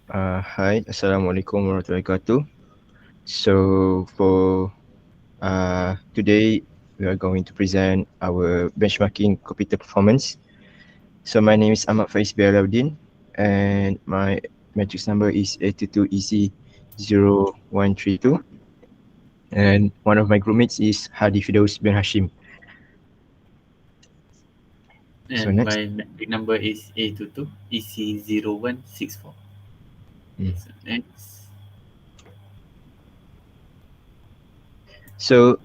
Hi, Assalamualaikum warahmatullahi wabarakatuh. So for today, we are going to present our benchmarking computer performance. So my name is Ahmad Faiz Bialaudin, and my matrix number is 822EC0132. And one of my groupmates is Hadi Fidaus bin Hashim. So And next. my metric number is A22 EC0164. Mm. So next, So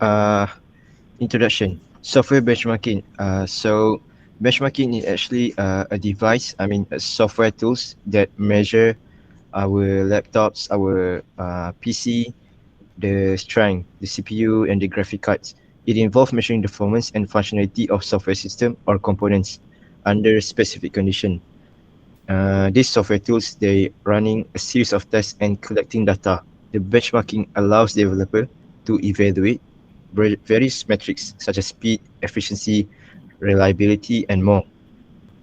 introduction. Software benchmarking. So benchmarking is actually a device. I mean, a software tools that measure our laptops, our PC, the strength, the CPU, and the graphic cards. It involves measuring the performance and functionality of software system or components under specific condition. These software tools, they running a series of tests and collecting data. The benchmarking allows developer to evaluate various metrics such as speed, efficiency, reliability, and more.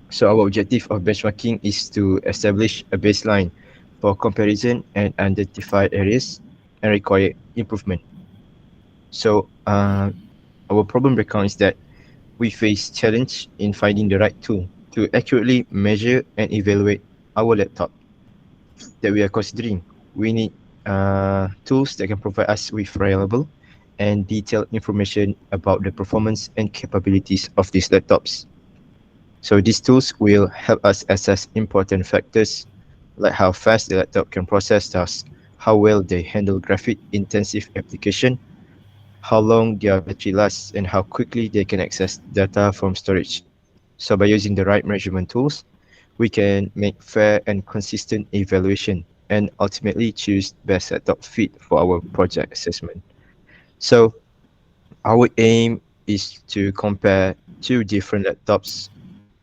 So our objective of benchmarking is to establish a baseline for comparison and identify areas and require improvement. So our problem breakdown is that we face challenge in finding the right tool to accurately measure and evaluate our laptop that we are considering. We need tools that can provide us with reliable and detailed information about the performance and capabilities of these laptops. So these tools will help us assess important factors like how fast the laptop can process tasks, how well they handle graphic intensive application, how long their battery lasts, and how quickly they can access data from storage. So by using the right measurement tools, we can make fair and consistent evaluation and ultimately choose best laptop fit for our project assessment. So our aim is to compare two different laptops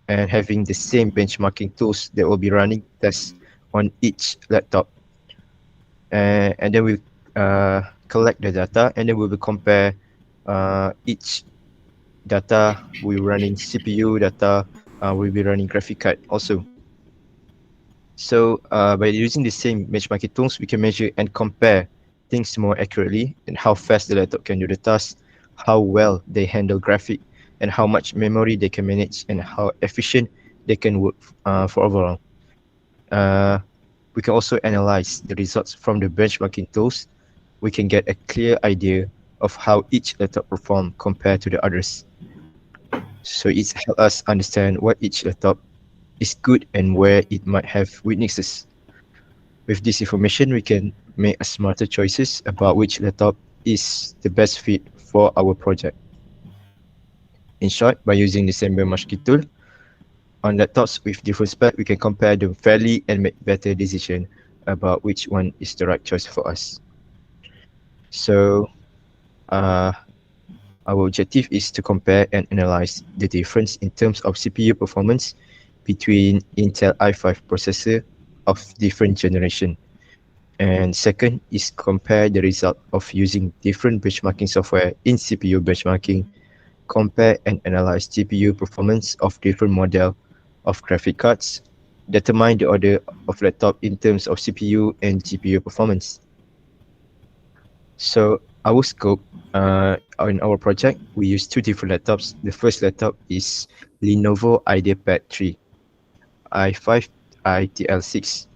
and having the same benchmarking tools that will be running tests on each laptop. And then we collect the data, and then we will compare each data. We running CPU data, we'll be running graphic card also. So by using the same benchmarking tools, we can measure and compare things more accurately and how fast the laptop can do the task, how well they handle graphic, and how much memory they can manage, and how efficient they can work for overall. Uh, we can also analyze the results from the benchmarking tools. We can get a clear idea of how each laptop perform compared to the others. So it's help us understand what each laptop is good and where it might have weaknesses. With this information, we can make a smarter choices about which laptop is the best fit for our project. In short, by using the same benchmarking tool on laptops with different spec, we can compare them fairly and make better decision about which one is the right choice for us. So, uh, our objective is to compare and analyze the difference in terms of CPU performance between Intel i5 processor of different generation. And second is compare the result of using different benchmarking software in CPU benchmarking, compare and analyze GPU performance of different model of graphic cards, determine the order of laptop in terms of CPU and GPU performance. So our scope in our project, we use two different laptops. The first laptop is Lenovo IdeaPad 3 i5 ITL6,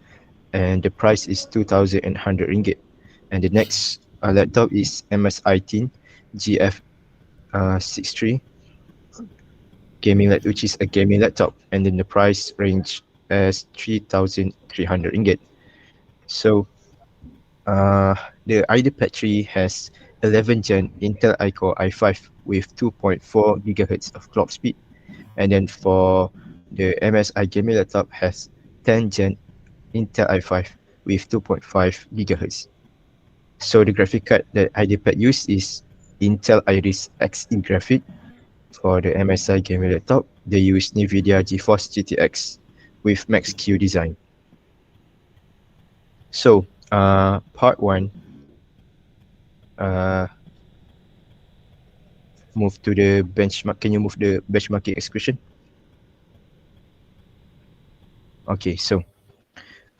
and the price is 2,100 ringgit. And the next laptop is MS-I-10 GF63 which is a gaming laptop, and then the price range as 3,300 ringgit. So the IdeaPad 3 has 11 Gen Intel iCore i5 with 2.4 GHz of clock speed, and then for the MSI gaming laptop has 10 Gen Intel i5 with 2.5 GHz. So the graphic card that IdeaPad use is Intel Iris Xe graphic. For the MSI gaming laptop, they use NVIDIA GeForce GTX with Max-Q design. So, part one, uh, move to the benchmark. Can you move the benchmarking expression? Okay, so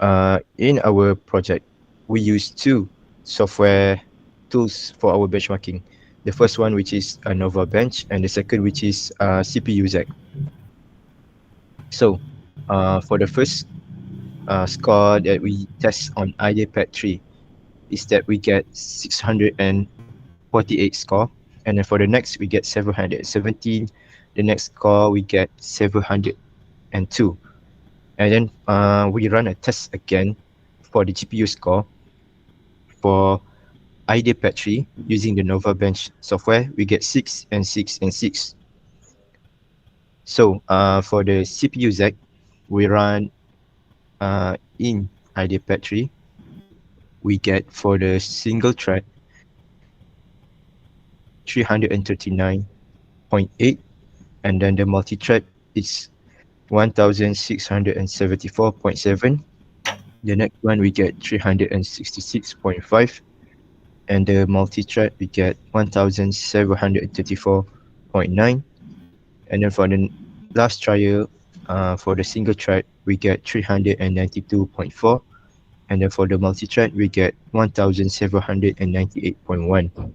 In our project, we use two software tools for our benchmarking. The first one, which is a Nova Bench, and the second, which is CPU ZAC. So, for the first score that we test on IDPad 3 is that we get 648 score, and then for the next we get 717. The next score we get 702, and then we run a test again for the GPU score for ID Patchy using the Nova Bench software. We get 6 and 6 and 6. So for the CPU ZAC, we run in ID Patchy. We get for the single thread 339.8, and then the multi-thread is 1674.7. The next one we get 366.5, and the multi-thread we get 1734.9. And then for the last trial, for the single thread we get 392.4, and then for the multi-thread we get 1798.1.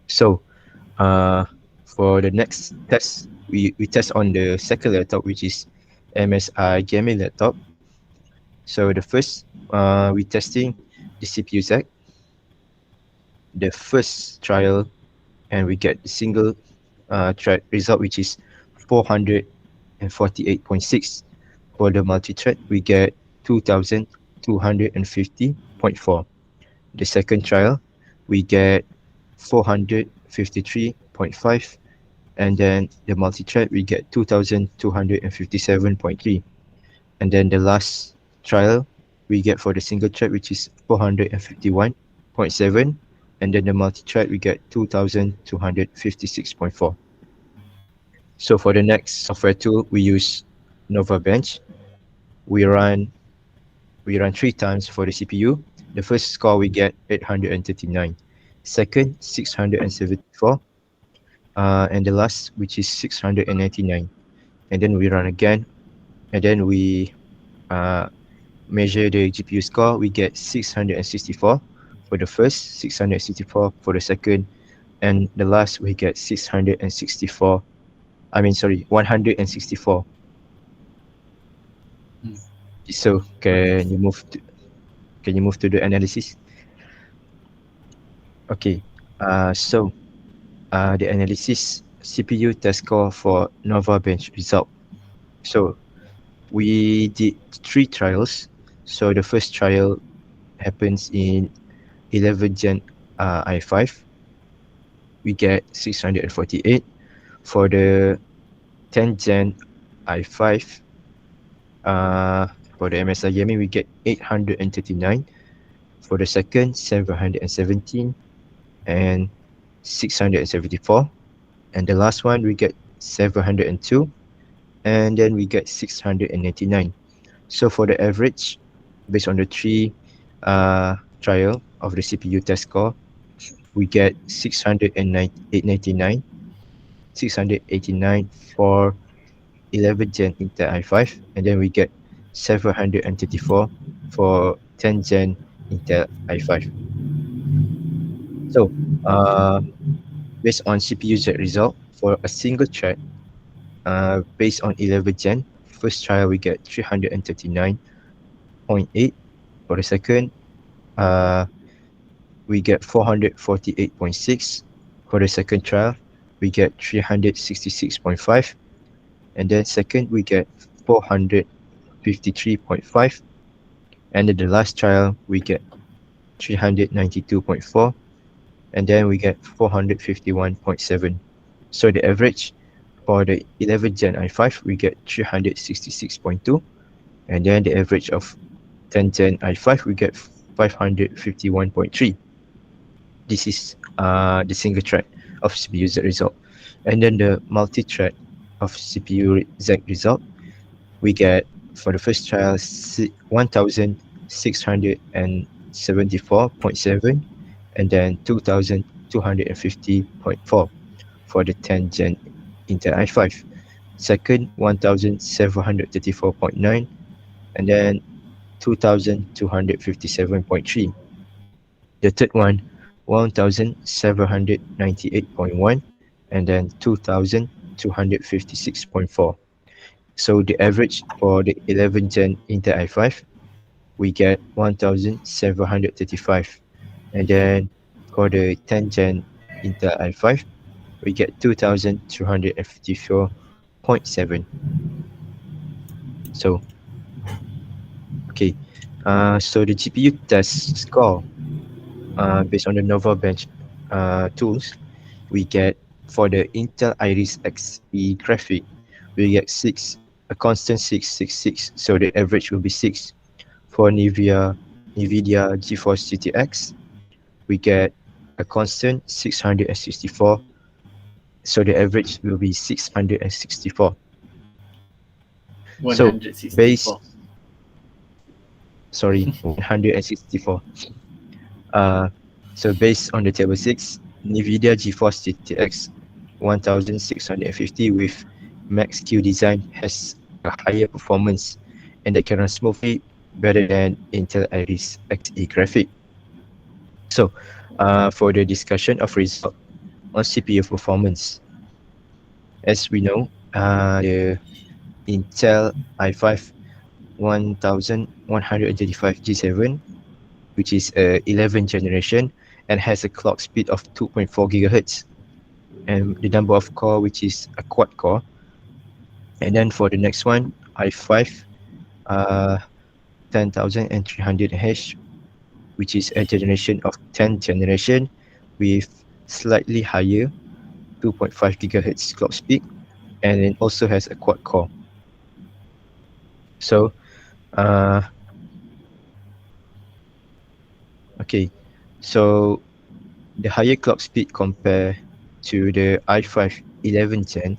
So for the next test, we test on the second laptop, which is MSI gaming laptop. So the first, we testing the CPU ZAC, the first trial, and we get the single thread result, which is 448.6. For the multi-thread, we get 2250.4. The second trial, we get 453.5, and then the multi-thread we get 2257.3. And then the last trial we get for the single thread, which is 451.7, and then the multi-thread we get 2256.4. So for the next software tool, we use Nova Bench. We run 3 times for the CPU. The first score we get 839, second 674, and the last, which is 699. And then we run again, and then we measure the GPU score. We get 664 for the first, 664 for the second, and the last we get 664. 164. So Nice. can you move to the analysis? Okay. So the analysis CPU test score for Nova Bench result. So we did 3 trials. So the first trial happens in 11 Gen i5. We get 648. For the 10 Gen i5, for the MSI gaming, we get 839. For the second, 717 and 674. And the last one, we get 702. And then we get 699. So for the average, based on the 3 trial of the CPU test score, we get 699, 689 for 11 Gen Intel i5, and then we get 734 for 10 Gen Intel i5. So based on CPU Z result for a single thread, based on 11 Gen, first trial we get 339.8. For the second, we get 448.6. For the second trial, we get 366.5. And then second, we get 453.5. And then the last trial, we get 392.4. And then we get 451.7. So the average for the 11 Gen i5, we get 366.2. And then the average of 10 Gen i5, we get 551.3. This is the single thread of CPU Z result. And then the multi-thread of CPU Z result, we get for the first trial 1674.7, and then 2250.4 for the 10 Gen Intel i5. Second, 1734.9, and then 2257.3. The third one, 1798.1, and then 2256.4. So the average for the 11 gen Intel i5, we get 1735. And then for the 10 gen Intel i5, we get 2254.7. So, okay. So the GPU test score, based on the Nova Bench tools, we get for the Intel Iris Xe graphic, we get 6, a constant 666, so the average will be 6. For NVIDIA GeForce GTX, we get a constant 664, so the average will be 664. So 164. base, sorry, 164. Uh, so based on the table 6, NVIDIA GeForce GTX 1650 with Max Q design has a higher performance and that can run smoothly better than Intel Iris Xe graphic. So, for the discussion of result on CPU performance, as we know, the Intel i5 1135 G7, which is a 11 generation and has a clock speed of 2.4 gigahertz, and the number of core, which is a quad core. And then for the next one, i5 uh 10300H, which is a generation of 10th generation with slightly higher 2.5 gigahertz clock speed, and it also has a quad core. So, uh okay, so the higher clock speed compare to the i5 1110,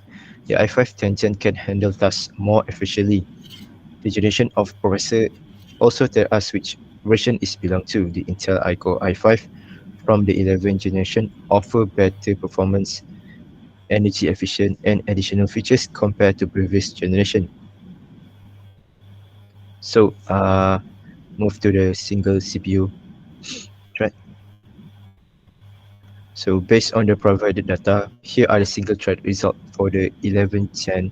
the i5 1010 can handle tasks more efficiently. The generation of processor also tell us which version is belong to. The Intel iCore i5 from the 11th generation offer better performance, energy efficient, and additional features compared to previous generation. So, move to the single CPU thread. So based on the provided data, here are the single thread result for the 11th gen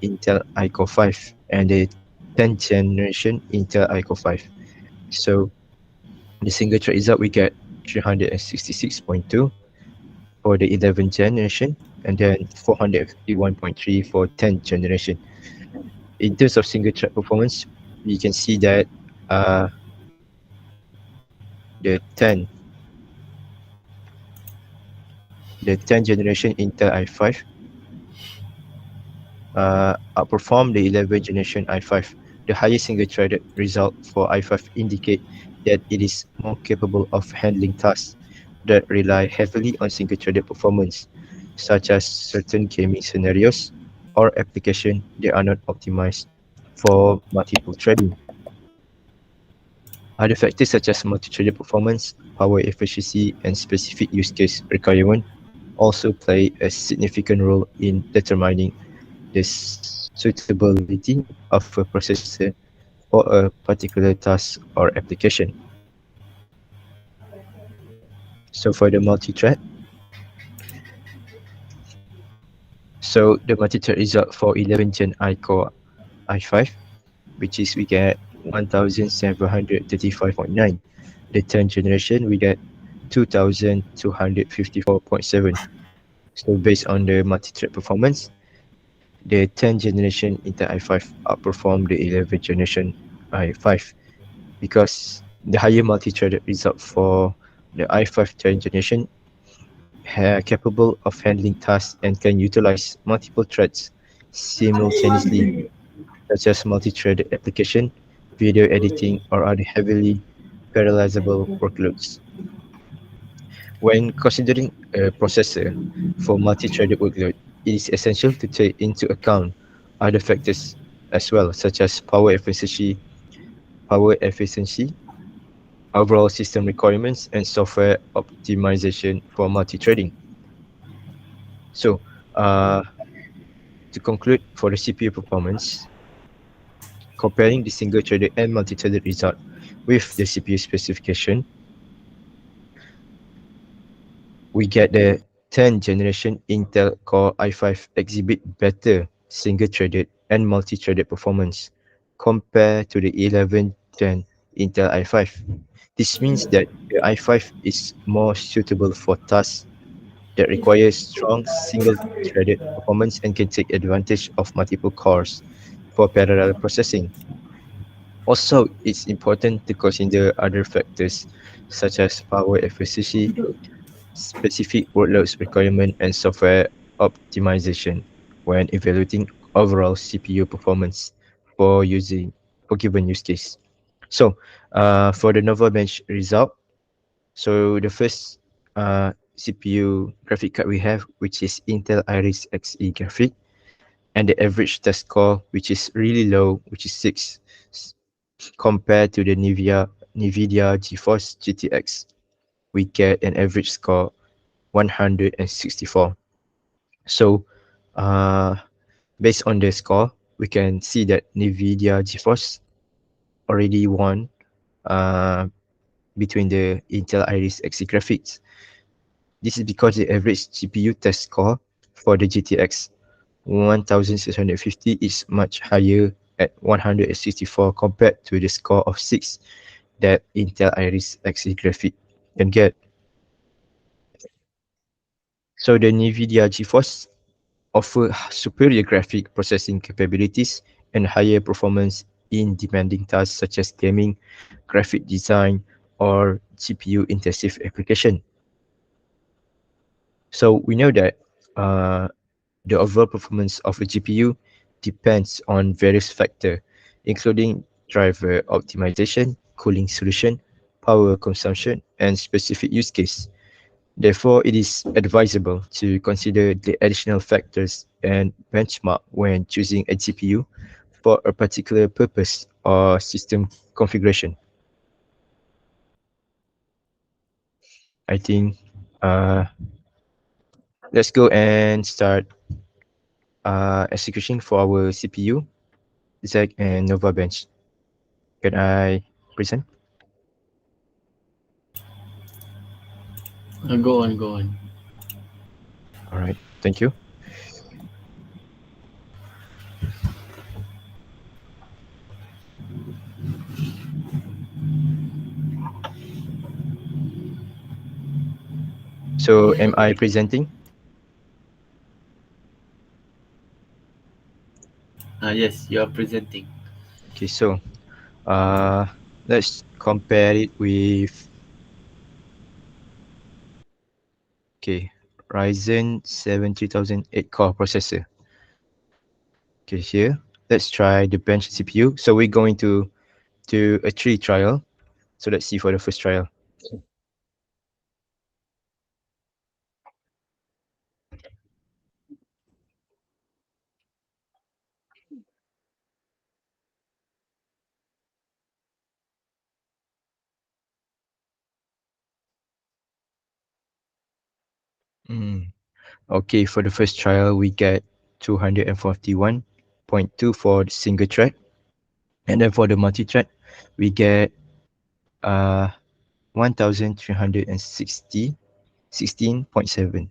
Intel iCore 5 and the 10th generation Intel iCore 5. So the single thread result, we get 366.2 for the 11th generation and then 451.3 for 10th generation. In terms of single thread performance, you can see that uh, the 10 the 10th generation Intel i5 outperformed the 11th generation i5. The highest single-threaded result for i5 indicate that it is more capable of handling tasks that rely heavily on single-threaded performance, such as certain gaming scenarios or applications that are not optimized for multiple threading. Other factors such as multi-threaded performance, power efficiency, and specific use case requirement also play a significant role in determining the suitability of a processor for a particular task or application. So for the multi-thread, so the multi-thread result for 11 Gen iCore i5, which is we get 1735.9. The 10th generation, we get 2254.7. So based on the multi-thread performance, the 10th generation Intel i5 outperformed the 11th generation i5 because the higher multi-threaded result for the i5 10th generation capable of handling tasks and can utilize multiple threads simultaneously, such as multi-threaded application, video editing, or other heavily parallelizable workloads. When considering a processor for multi-threaded workload, it is essential to take into account other factors as well, such as power efficiency, overall system requirements, and software optimization for multi-threading. So, to conclude, for the CPU performance, comparing the single-threaded and multi-threaded result with the CPU specification, we get the 10th generation Intel Core i5 exhibit better single-threaded and multi-threaded performance compared to the 11th gen Intel i5. This means that the i5 is more suitable for tasks that require strong single-threaded performance and can take advantage of multiple cores for parallel processing. Also, it's important to consider other factors such as power efficiency, specific workloads requirement, and software optimization when evaluating overall CPU performance for using for given use case. So, for the Nova Bench result, so the first CPU graphic card we have, which is Intel Iris Xe graphic, and the average test score, which is really low, which is 6, compared to the NVIDIA GeForce GTX, we get an average score 164. So, uh, based on the score, we can see that NVIDIA GeForce already won uh, between the Intel Iris Xe graphics. This is because the average GPU test score for the GTX 1650 is much higher at 164 compared to the score of 6 that Intel Iris Xe graphic can get. So the NVIDIA GeForce offer superior graphic processing capabilities and higher performance in demanding tasks such as gaming, graphic design, or GPU intensive application. So we know that uh, the overall performance of a GPU depends on various factors, including driver optimization, cooling solution, power consumption, and specific use case. Therefore, it is advisable to consider the additional factors and benchmark when choosing a GPU for a particular purpose or system configuration. I think uh, let's go and start execution for our CPU, ZEC, and Nova Bench. Can I present? Go on, go on. All right, thank you. So, am I presenting? Yes, you are presenting. Okay, so uh, let's compare it with okay Ryzen 7 3008 core processor. Okay, here let's try the bench CPU. So we're going to do a tree trial. So let's see for the first trial. Mm. Okay, for the first trial, we get 241.2 for the single thread. And then for the multi-thread, we get uh 1360 16.7.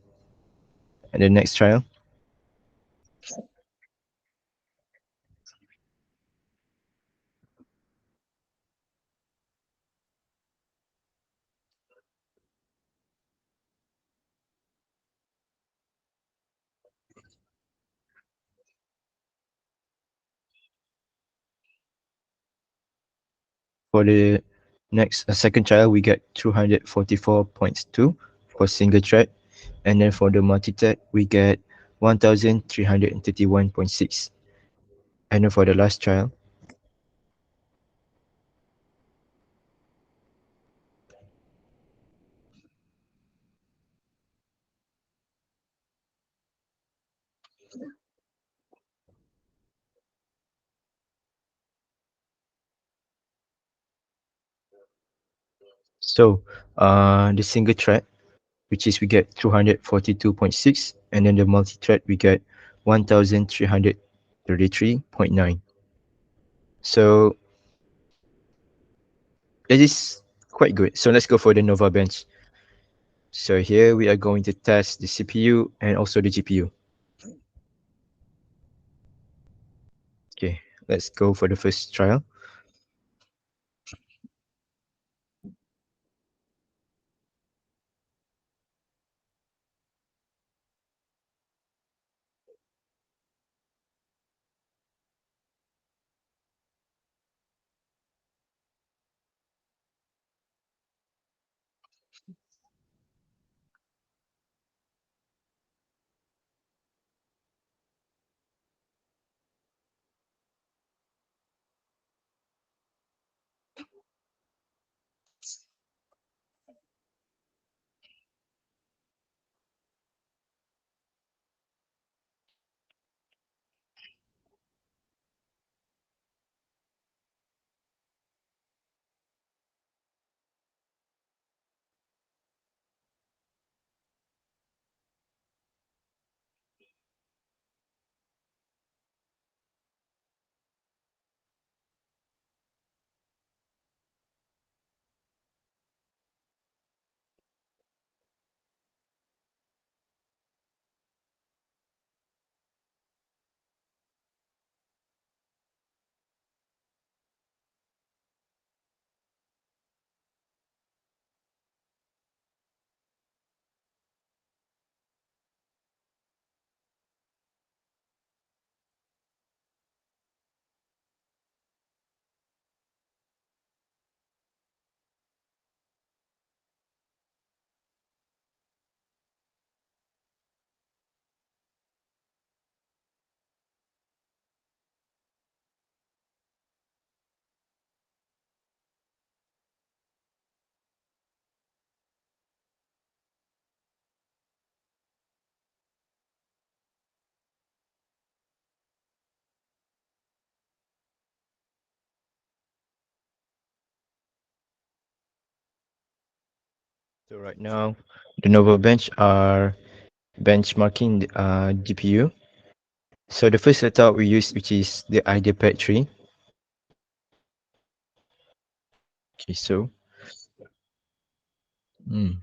And the next trial, for the next second trial, we get 244.2 for single thread. And then for the multi-thread, we get 1331.6. And then for the last trial, so the single thread, which is we get 242.6, and then the multi-thread we get 1333.9. So it is quite good. So let's go for the Nova bench. So here we are going to test the CPU and also the GPU. Okay, let's go for the first trial. So right now, the Nova bench are benchmarking the GPU. So the first setup we use, which is the IdeaPad 3. Okay, so mm,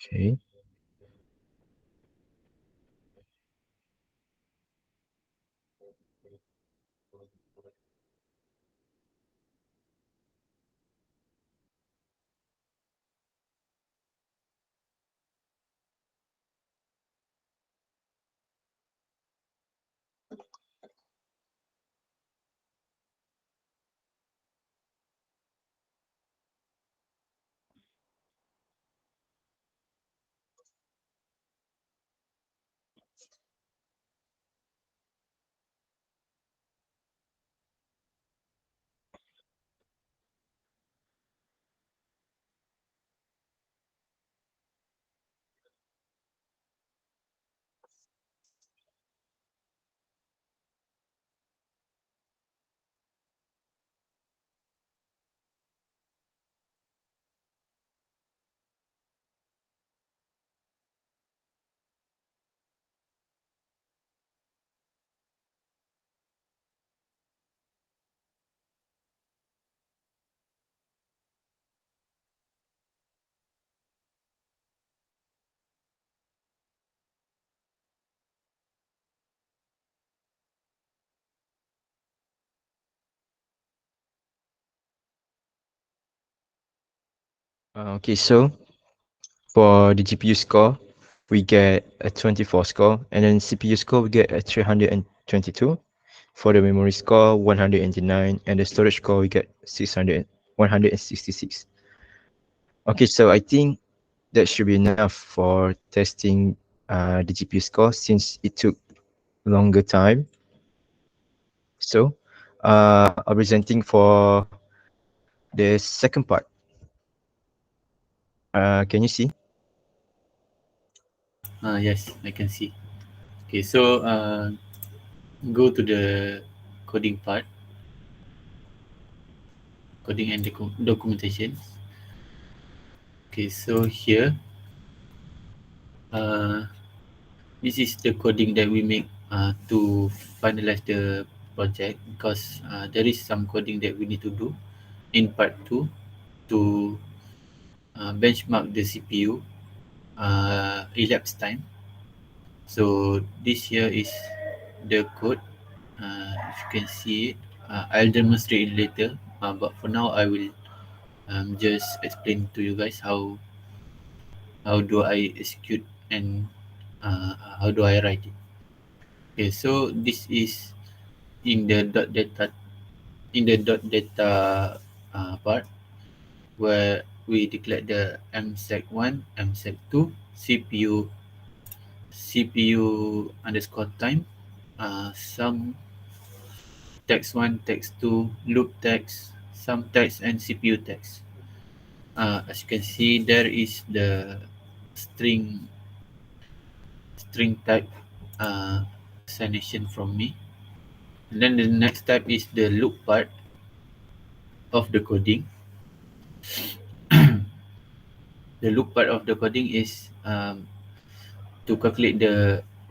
okay, okay. So for the GPU score, we get a 24 score, and then CPU score we get a 322. For the memory score, 189, and the storage score we get 166. Okay, so I think that should be enough for testing the GPU score since it took longer time. So, I'm presenting for The second part, can you see? Yes, I can see. Okay, so go to the coding part, coding and documentation. Okay, so here, uh, this is the coding that we make to finalize the project, because there is some coding that we need to do in part 2 to benchmark the CPU elapsed time. So this here is the code. If you can see it, I'll demonstrate it later. But for now, I will just explain to you guys how do I execute and how do I write it. Okay, so this is in the dot data part, where we declare the msec1, msec2, CPU underscore time, some text 1, text 2, loop text, some text, and CPU text. As you can see, there is the string string type assignation from me. And then the next step is the loop part of the coding. The loop part of the coding is to calculate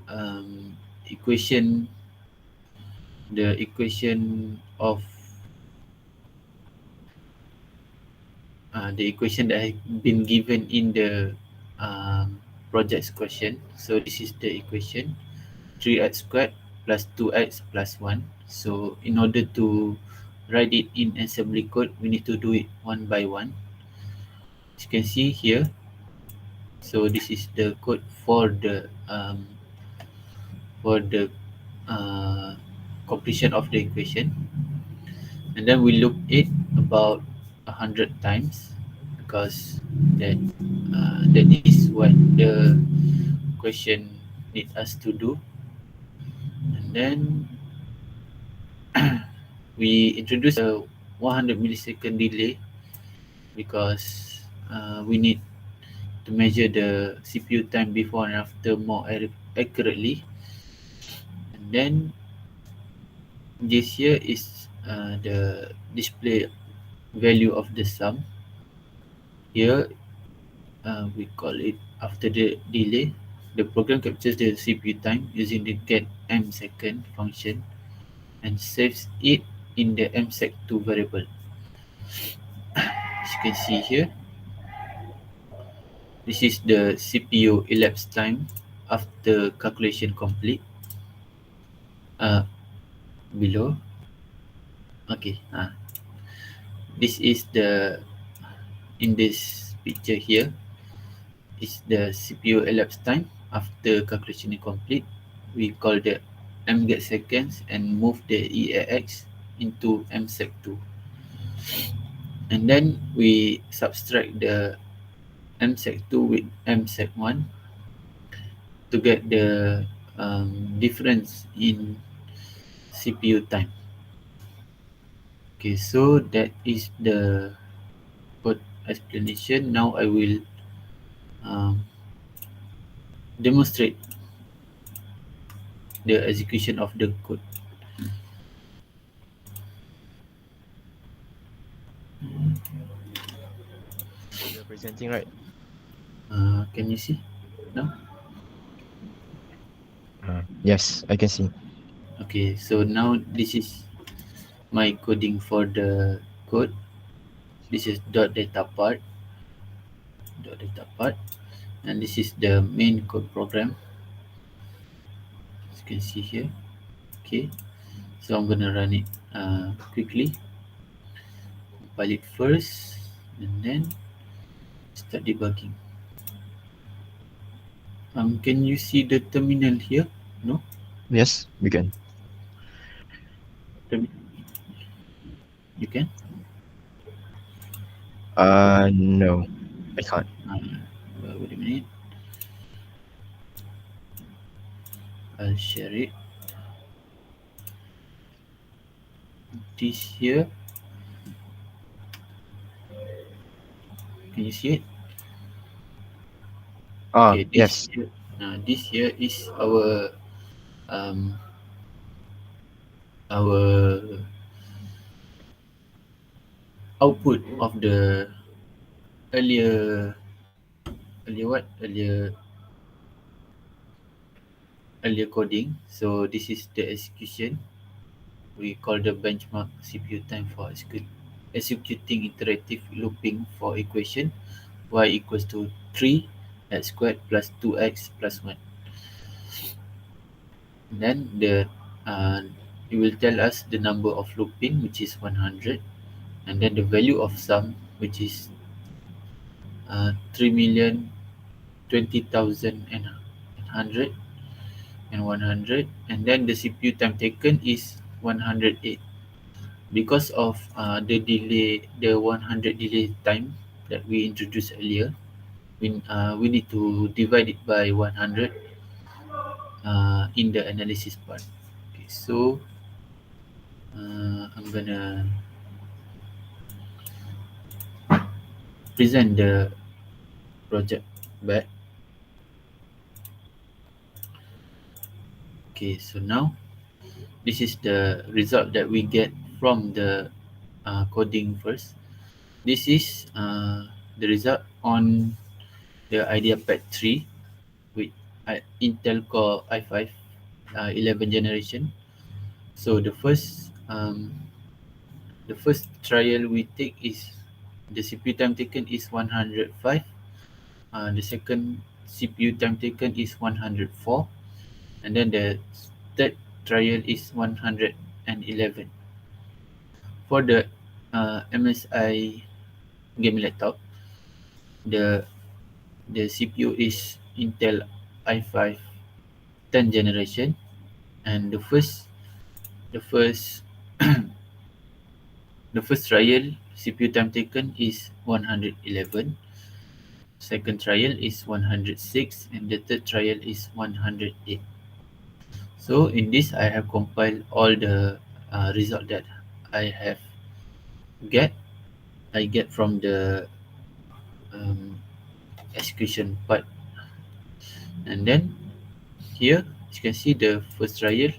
um, equation, the equation of the equation that has been given in the project's question. So this is the equation: 3x squared plus 2x plus 1. So in order to write it in assembly code, we need to do it one by one. As you can see here, so this is the code for the uh, completion of the equation, and then we loop it about 100 times, because that that is what the question need us to do. And then we introduce a 100 millisecond delay, because we need to measure the CPU time before and after more accurately. And then this here is the display value of the sum. Here we call it after the delay. The program captures the CPU time using the get msecond function and saves it in the msec2 variable. As you can see here, this is the CPU elapsed time after calculation complete. Uh, Below, okay. This is the in this picture here is the CPU elapsed time after calculation is complete. We call the mget seconds and move the EAX into msec2, and then we subtract the msec2 with msec1 to get the difference in CPU time. Okay, so that is the code explanation. Now I will um, demonstrate the execution of the code. You are presenting, right? Can you see now? Yes, I can see. Okay, so now this is my coding for the code. This is dot data part, and this is the main code program, as you can see here. Okay, so I'm gonna run it quickly, compile it first, and then start debugging. Can you see the terminal here? No? Yes, we can. Termi- You can? No, I can't. Wait a minute. I'll share it. This here. Can you see it? Ah, Okay, yes. this here is um, our output of the earlier earlier what earlier coding. So this is the execution. We call the benchmark CPU time for executing iterative looping for equation y equals to 3 x squared plus 2x plus 1. Then uh, it will tell us the number of looping, which is 100, and then the value of sum, which is 3,020,000 and 100 and 100, and then the CPU time taken is 108. Because of the 100 delay time that we introduced earlier, we need to divide it by 100 in the analysis part. Okay, so I'm gonna present the project back. Okay, so now this is the result that we get from the coding first. This is the result on the IdeaPad 3 with Intel Core i5 11 generation. So the first trial we take is the CPU time taken is 105. The second CPU time taken is 104, and then the third trial is 111. For the MSI gaming laptop, the CPU is Intel i5 10 generation, and the first the first trial CPU time taken is 111. Second trial is 106, and the third trial is 108. So in this, I have compiled all the result that I have get. I get from the um, execution part, and then here you can see the first trial.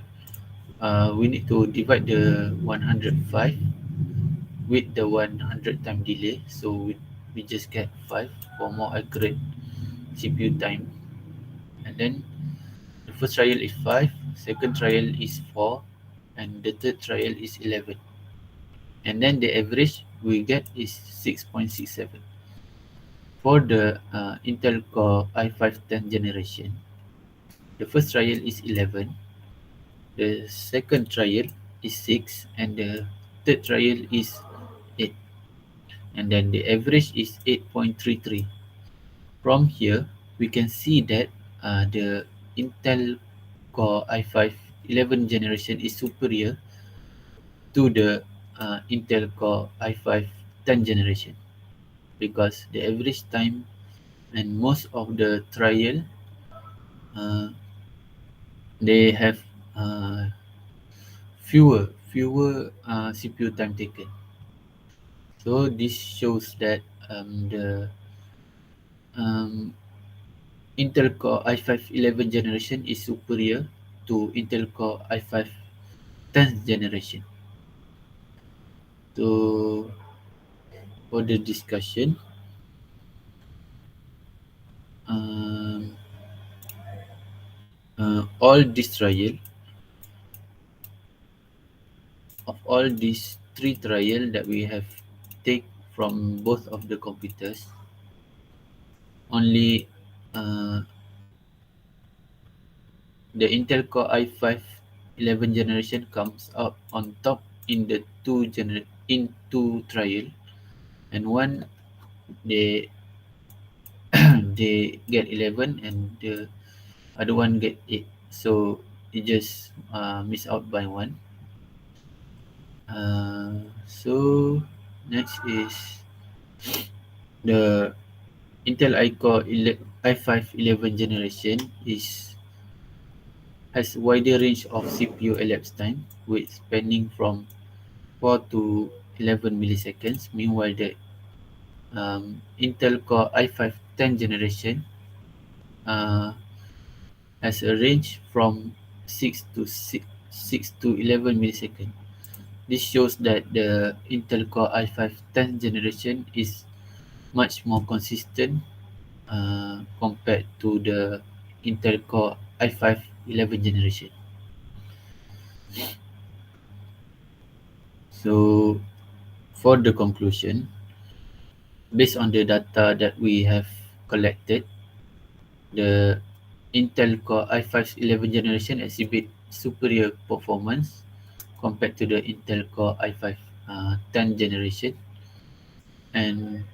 We need to divide the 105 with the 100 time delay, so we just get 5 for more accurate CPU time. And then the first trial is 5, second trial is 4, and the third trial is 11. And then the average we get is 6.67. For the Intel Core i5 10th generation, the first trial is 11, the second trial is 6, and the third trial is 8. And then the average is 8.33. From here, we can see that the Intel Core i5 11 generation is superior to the Intel Core i5 10 generation, because the average time and most of the trial uh, they have uh, fewer CPU time taken. So this shows that the um, Intel Core i5 11 generation is superior to Intel Core i5 10th generation. So for the discussion, um, all this trial of all these three trial that we have take from both of the computers, only uh, the Intel Core i5 11 generation comes up on top in the in two trial, and one they they get 11 and the other one get 8. So it just miss out by one. So next is the Intel i5 11 generation is has wider range of CPU elapsed time with spanning from 4 to 11 milliseconds. Meanwhile, the Intel Core i5 10th generation uh, has a range from 6 to 11 milliseconds. This shows that the Intel Core i5 10th generation is much more consistent compared to the Intel Core i5 11th generation. So, for the conclusion, based on the data that we have collected, the Intel Core i5 11th generation exhibit superior performance compared to the Intel Core i5 10th generation, and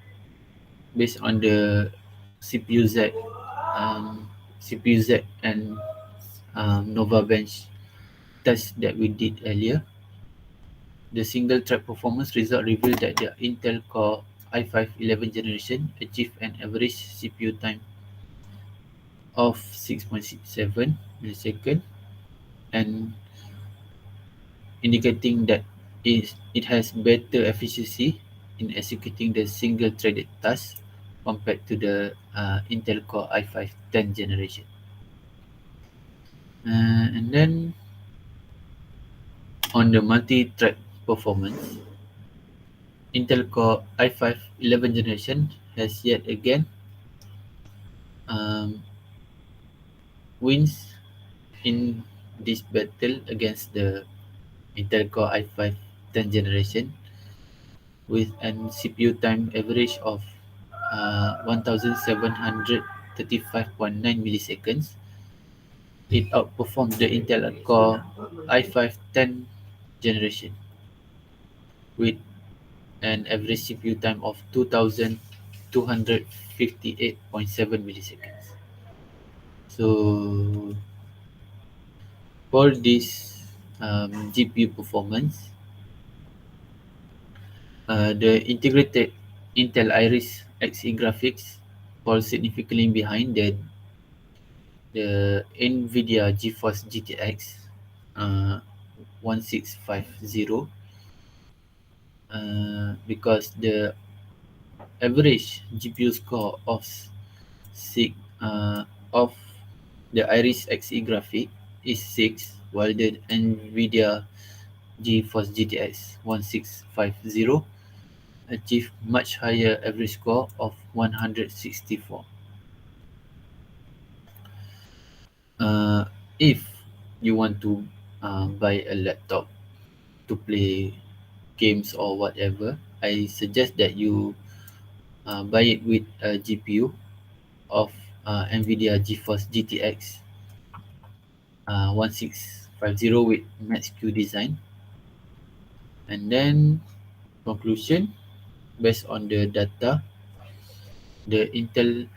based on the CPU Z, CPU Z and Nova Bench test that we did earlier, the single thread performance result revealed that the Intel Core i5 11th generation achieved an average CPU time of 6.67 millisecond, and indicating that it has better efficiency in executing the single threaded task compared to the Intel Core i5 10th generation. And then on the multi-thread performance, Intel Core i5 11th generation has yet again um, wins in this battle against the Intel Core i5 10th generation with an CPU time average of 1735.9 milliseconds. It outperformed the Intel Core i5 10th generation with an average CPU time of 2258.7 milliseconds. So for this GPU performance, the integrated Intel Iris Xe graphics falls significantly behind the NVIDIA GeForce GTX uh, 1650 because the average GPU score six, of the Iris Xe graphic is 6, while the NVIDIA GeForce GTX 1650 achieved much higher average score of 164. Uh, if you want to buy a laptop to play games or whatever, I suggest that you buy it with a GPU of NVIDIA GeForce GTX 1650 with Max-Q design. And then conclusion, based on the data, the Intel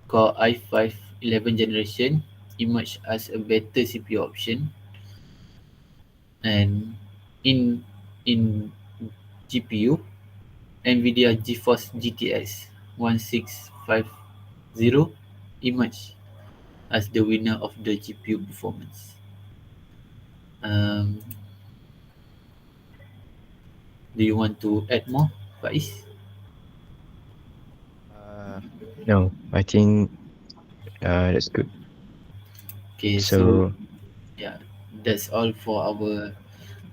Core i5 11th generation emerged as a better CPU option, and in in GPU, NVIDIA GeForce GTX 1650 emerged as the winner of the GPU performance. Um, do you want to add more, Faiz? Uh, no, I think that's good. Okay, so So yeah, that's all for our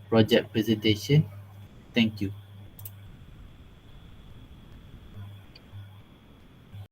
project presentation. Thank you.